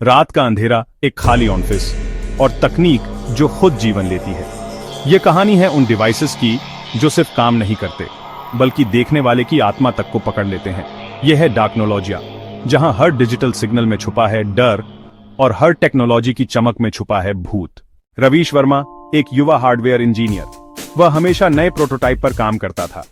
रात का अंधेरा, एक खाली ऑफिस और तकनीक जो खुद जीवन लेती है। यह कहानी है उन डिवाइसेस की जो सिर्फ काम नहीं करते बल्कि देखने वाले की आत्मा तक को पकड़ लेते हैं। यह है डार्कनोलॉजिया, जहां हर डिजिटल सिग्नल में छुपा है डर और हर टेक्नोलॉजी की चमक में छुपा है भूत। रवीश वर्मा एक युवा हार्डवेयर इंजीनियर, वह हमेशा नए प्रोटोटाइप पर काम करता था।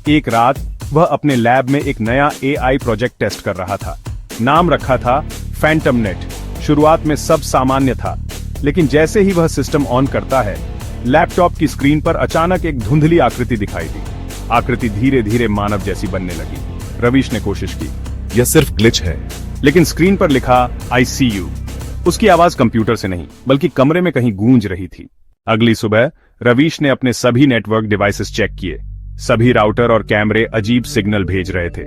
एक रात वह अपने लैब में एक नया AI प्रोजेक्ट टेस्ट कर रहा था। नाम रखा था फैंटम नेट। शुरुआत में सब सामान्य था, लेकिन जैसे ही वह सिस्टम ऑन करता है, लैपटॉप की स्क्रीन पर अचानक एक धुंधली आकृति दिखाई दी। आकृति धीरे धीरे मानव जैसी बनने लगी। रवीश ने कोशिश की, यह सिर्फ ग्लिच है, लेकिन स्क्रीन पर लिखा I see you। उसकी आवाज कंप्यूटर से नहीं बल्कि कमरे में कहीं गूंज रही थी। अगली सुबह रवीश ने अपने सभी नेटवर्क डिवाइसेस चेक किए। सभी राउटर और कैमरे अजीब सिग्नल भेज रहे थे।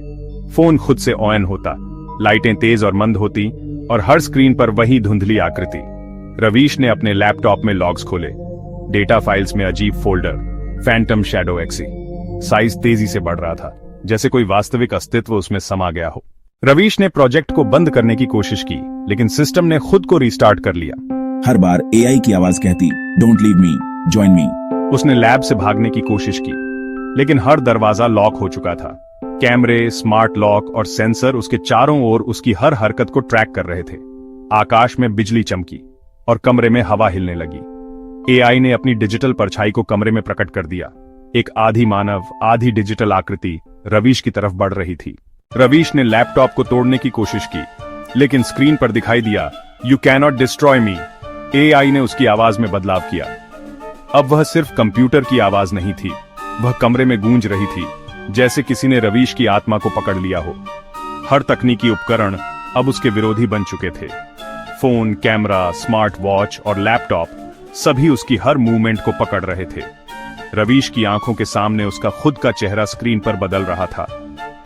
फोन खुद से ऑन होता, लाइटें तेज और मंद होती और हर स्क्रीन पर वही धुंधली आकृति। रवीश ने अपने लैपटॉप में लॉग्स खोले। डेटा फाइल्स में अजीब folder, phantom shadow exe. Size तेजी से बढ़ रहा था, जैसे कोई वास्तविक अस्तित्व उसमें समा गया हो। रवीश ने प्रोजेक्ट को बंद करने की कोशिश की, लेकिन सिस्टम ने खुद को रिस्टार्ट कर लिया। हर बार AI की आवाज कहती, don't leave me, join me. उसने लैब से भागने की कोशिश की, लेकिन हर दरवाजा लॉक हो चुका था। कैमरे, स्मार्ट लॉक और सेंसर उसके चारों ओर उसकी हर हरकत को ट्रैक कर रहे थे। आकाश में बिजली चमकी और कमरे में हवा हिलने लगी। AI ने अपनी डिजिटल परछाई को कमरे में प्रकट कर दिया। एक आधी मानव, आधी डिजिटल आकृति रवीश की तरफ बढ़ रही थी। रवीश ने लैपटॉप को तोड़ने की कोशिश की, लेकिन स्क्रीन पर दिखाई दिया, you cannot destroy me. AI ने उसकी आवाज में बदलाव किया। अब वह सिर्फ कंप्यूटर की आवाज नहीं थी, वह कमरे में गूंज रही थी, जैसे किसी ने रवीश की आत्मा को पकड़ लिया हो। हर तकनीकी उपकरण अब उसके विरोधी बन चुके थे। फोन, कैमरा, स्मार्ट वॉच और लैपटॉप सभी उसकी हर मूवमेंट को पकड़ रहे थे। रवीश की आंखों के सामने उसका खुद का चेहरा स्क्रीन पर बदल रहा था,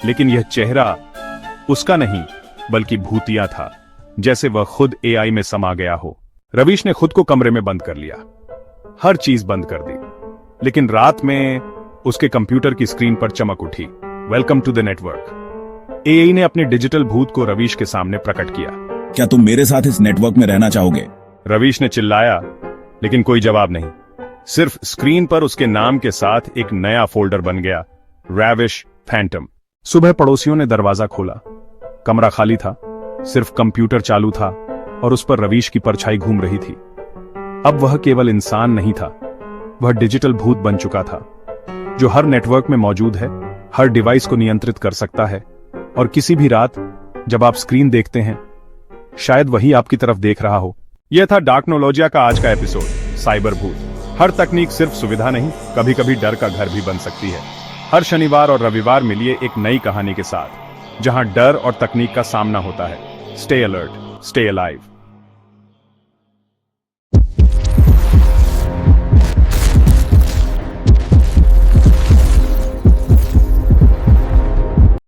लेकिन यह चेहरा उसका नहीं बल्कि भूतिया था, जैसे वह खुद AI में समा गया हो। रवीश ने खुद को कमरे में बंद कर लिया, हर चीज बंद कर दी, लेकिन रात में उसके कंप्यूटर की स्क्रीन पर चमक उठी, welcome to the network. AI ने अपने डिजिटल भूत को रवीश के सामने प्रकट किया। क्या तुम मेरे साथ इस नेटवर्क में रहना चाहोगे? रवीश ने चिल्लाया, लेकिन कोई जवाब नहीं। सिर्फ स्क्रीन पर उसके नाम के साथ एक नया फोल्डर बन गया, रविश फैंटम। सुबह पड़ोसियों ने दरवाजा खोला। कमरा खाली था, सिर्फ कंप्यूटर चालू था और उस पर रवीश की परछाई घूम रही थी। अब वह केवल इंसान नहीं था, वह डिजिटल भूत बन चुका था, जो हर नेटवर्क में मौजूद है, हर डिवाइस को नियंत्रित कर सकता है। और किसी भी रात जब आप स्क्रीन देखते हैं, शायद वही आपकी तरफ देख रहा हो। यह था डार्कनोलॉजिया का आज का एपिसोड, साइबर भूत। हर तकनीक सिर्फ सुविधा नहीं, कभी कभी डर का घर भी बन सकती है। हर शनिवार और रविवार मिलिए एक नई कहानी के साथ, जहां डर और तकनीक का सामना होता है। Stay alert, stay alive.